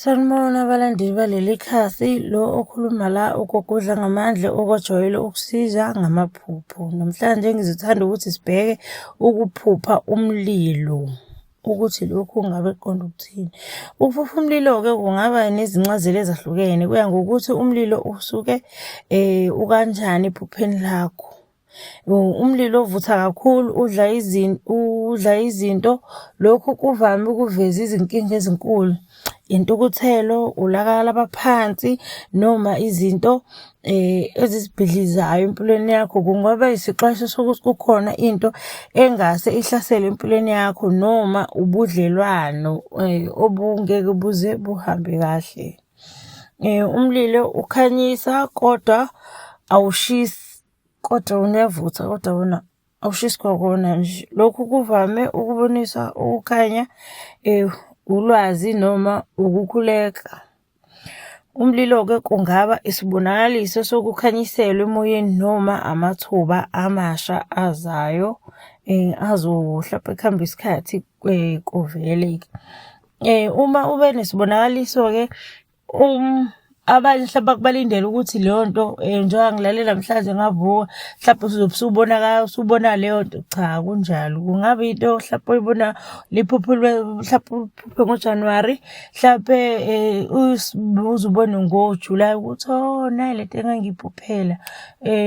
Sanibona abalandeli baleli khasi, lo okhuluma la ugogodla ngamandla okwajwayele ukusiza ngamaphupho. Namhlanje ngizothanda ukuthi sibheke ukuphupha umlilo, ukuthi lokhu kungabe kuqonda ukuthini. Ukuphupha umlilo-ke kungaba nezincazelo ezahlukene, kuya ngokuthi umlilo usuke ukanjani ephupheni lakho. Umlilo ovutha kakhulu udla izinto, lokhu kuvame ukuveza izinkinga ezinkulu. Intukuthelo, ulaka laphansi noma izinto ezisibhidlizayo empilweni yakho. Kungaba isixwayiso sokuthi kukhona into engase ihlasele empilweni yakho noma ubudlelwano obungeke buze buhambe kahle. Umlilo ukhanyisa kodwa awushisi, kodwa uyavutha kodwa wona awushisi kwakona nje. Lokhu kuvame ukubonisa ukukhanya, ulwazi noma ukukhuleka. Umlilo-ke kungaba isibonakaliso sokukhanyiselwa emoyeni noma amathuba amasha azayo hlampe kuhamba isikhathi kuvele-ke. Uma ube nesibonakaliso-ke abanye hlampe bakubalindele ukuthi leyo nto njengoba ngilalela namhlanje ngavuka hlampe uzobe usubona leyo nto. Cha, akunjalo. Kungaba into hlampe oyibona liphupho hlampe uliphuphe ngoJanuwari, hlampe uze ubone ngoJulayi ukuthi nayi lento engangiyiphuphela.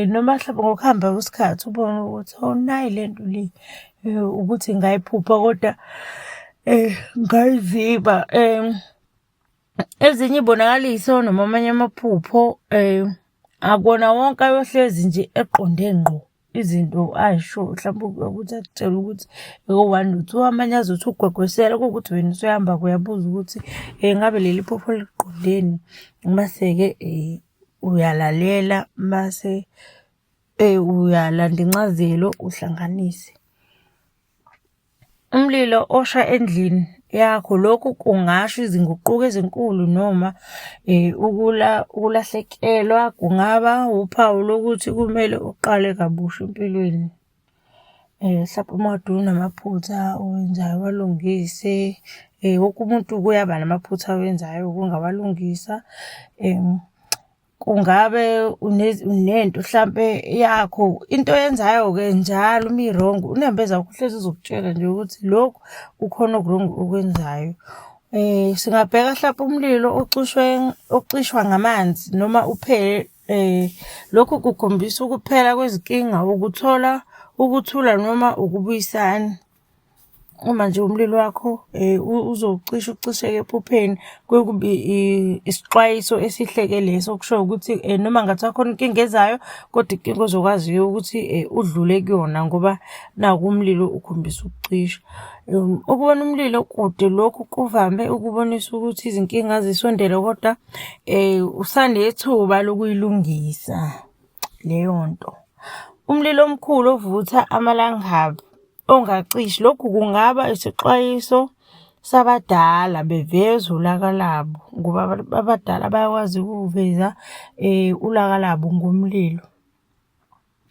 Noma hlampe ngokuhamba kwesikhathi ubone ukuthi nayi lento le ukuthi ngayiphupha kodwa ngayiziba. Ezinye iy'bonakaliso noma amanye amaphupho akuwona wonke ayohlezi nje eqonde ngqo izinto ayisho hlampe ukuthi akutshele ukuthi one no two. Amanye azothi ukugwegwesela kuwukuthi wena usuyahamba uyabuza ukuthi ngabe leli phupho liqondeni. Mase-ke uyalalela, mase uyalanda incazelo uhlanganise. Umlilo osha endlini yakho, lokhu kungasho izinguquko ezinkulu noma ukulahlekelwa. Kungaba uphawu lokuthi kumele uqale kabusha empilweni. Hlampe uma kade unamaphutha owenzayo uwalungise. Wonke umuntu kuyaba namaphutha awenzayo okungawalungisa. Kungabe unento hlampe yakho, into oyenzayo-ke njalo uma i-wrong, unembeza yakho uhlezi uzokutshela nje ukuthi lokhu kukhona oku-wrong okwenzayo. Singabheka hlampe umlilo ocishwa ngamanzi noma uphele. Lokhu kukhombisa ukuphela kwezinkinga, ukuthula noma ukubuyisana. Uma nje umlilo wakho uzowucisha ucisheke ephupheni, kuyokuba isixwayiso esihle-ke leso okushoyo ukuthi noma ngathi khona inkinga ezayo, kodwa inkinga ozokwaziyo ukuthi udlule kuyona ngoba naku umlilo ukhombisa ukucisha. Ukubona umlilo kude, lokhu kuvame ukubonisa ukuthi izinkinga zisondele kodwa usanethuba lokuyilungisa leyo nto. Umlilo omkhulu ovutha amalangabi ongacishi, lokhu kungaba isixwayiso sabadala beveza ulaka labo ngoba abadala bayakwazi ukuveza ulaka labo ngomlilo.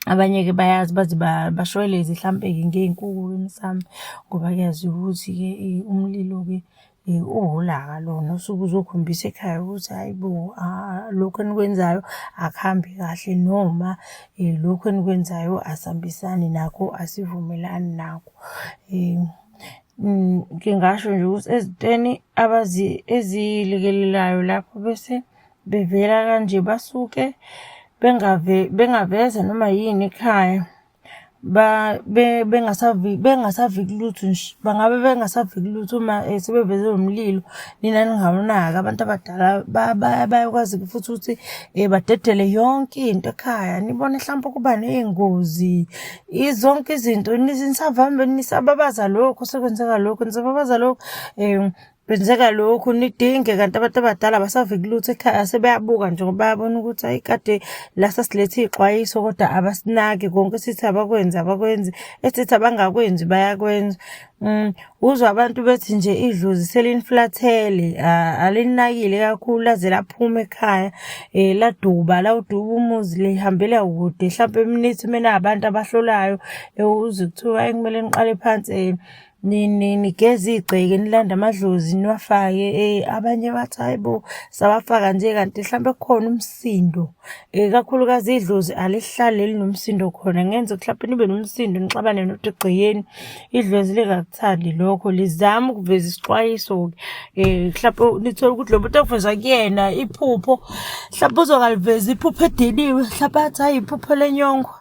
Abanye-ke bayazi baze bashweleze hlampe-ke ngey'nkuku emsamo ngoba kuyaziwa ukuthi-ke umlilo-ke uwulaka lona osuke uzokhombisa ekhaya ukuthi hayi bo, lokhu enikwenzayo akuhambi kahle noma lokhu enikwenzayo asihambisani nakho, asivumelani nakho. Ngingasho nje ukuthi ezintweni ezilekelelayo lapho bese bevela kanje basuke bengaveza noma yini ekhaya. Bengasaviki lutho nje, bangabe bengasaviki lutho uma sebeveze umlilo nina ningawunaki. Abantu abadala bayakwazi futhi ukuthi badedele yonke into ekhaya. Nibone hlampe kuba ney'ngozi, zonke izinto nisababaza lokhu, sekwenzeka lokhu, nisababaza lokhu, kwenzeka lokhu, nidinge. Kanti abantu abadala abasaviki lutho ekhaya, sebeyabuka nje ngoba bayabona ukuthi hayi kade la sasilethe iy'xwayiso kodwa abasinaki. Konke esithi abakwenzi, esithi abangakwenzi bayakwenza. Uzwe abantu bethi nje idlozi seliniflathele, alinakile kakhulu laze laphuma ekhaya, lawuduba umuzi lihambela kude. Hlampe nithi mina abantu abahlolayo uze kuthiwa hayi kumele niqale phansi nigeze igceke nilanda amadlozi niwafake. Abanye bathi hayi bo sawafaka nje kanti mhlampe kukhona umsindo. Kakhulukazi idlozi alihlali linomsindo khona. Ngenze mhlampe nibe nomsindo nixabane nothi egcekeni. Idlozi lingakuthandi lokho, lizama ukuveza isixwayiso-ke. Mhlampe nithole ukuthi lo muntu okuveza kuyena iphupho, mhlampe uzokaliveza iphupho ediniwe, mhlampe athi hayi iphupho lenyongo.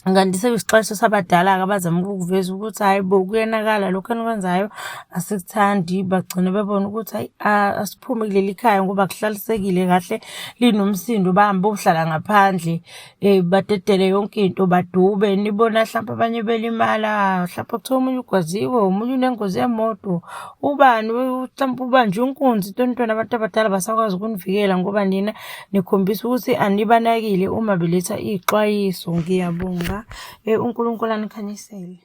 Kanti sekuyisixwayiso sabadala-ke abazama ukukuveza ukuthi hayi bo kuyenakala lokhu enikwenzayo asikuthandi. Bagcine bebona ukuthi hayi asiphume kuleli khaya ngoba kuhlalisekile kahle linomsindo. Bahambe bohlala ngaphandle badedele yonke into badube. Nibona hlampe abanye belimala, hlampe kuthiwa omunye ugwaziwe, omunye unengozi yemoto, ubani hlampe ubanjwe inkunzi. Into abantu abadala basakwazi ukunivikela ngoba nina nikhombisa ukuthi anibanakile uma beletha iy'xwayiso. Ngiyabonga. uNkulunkulu anikhanyisele.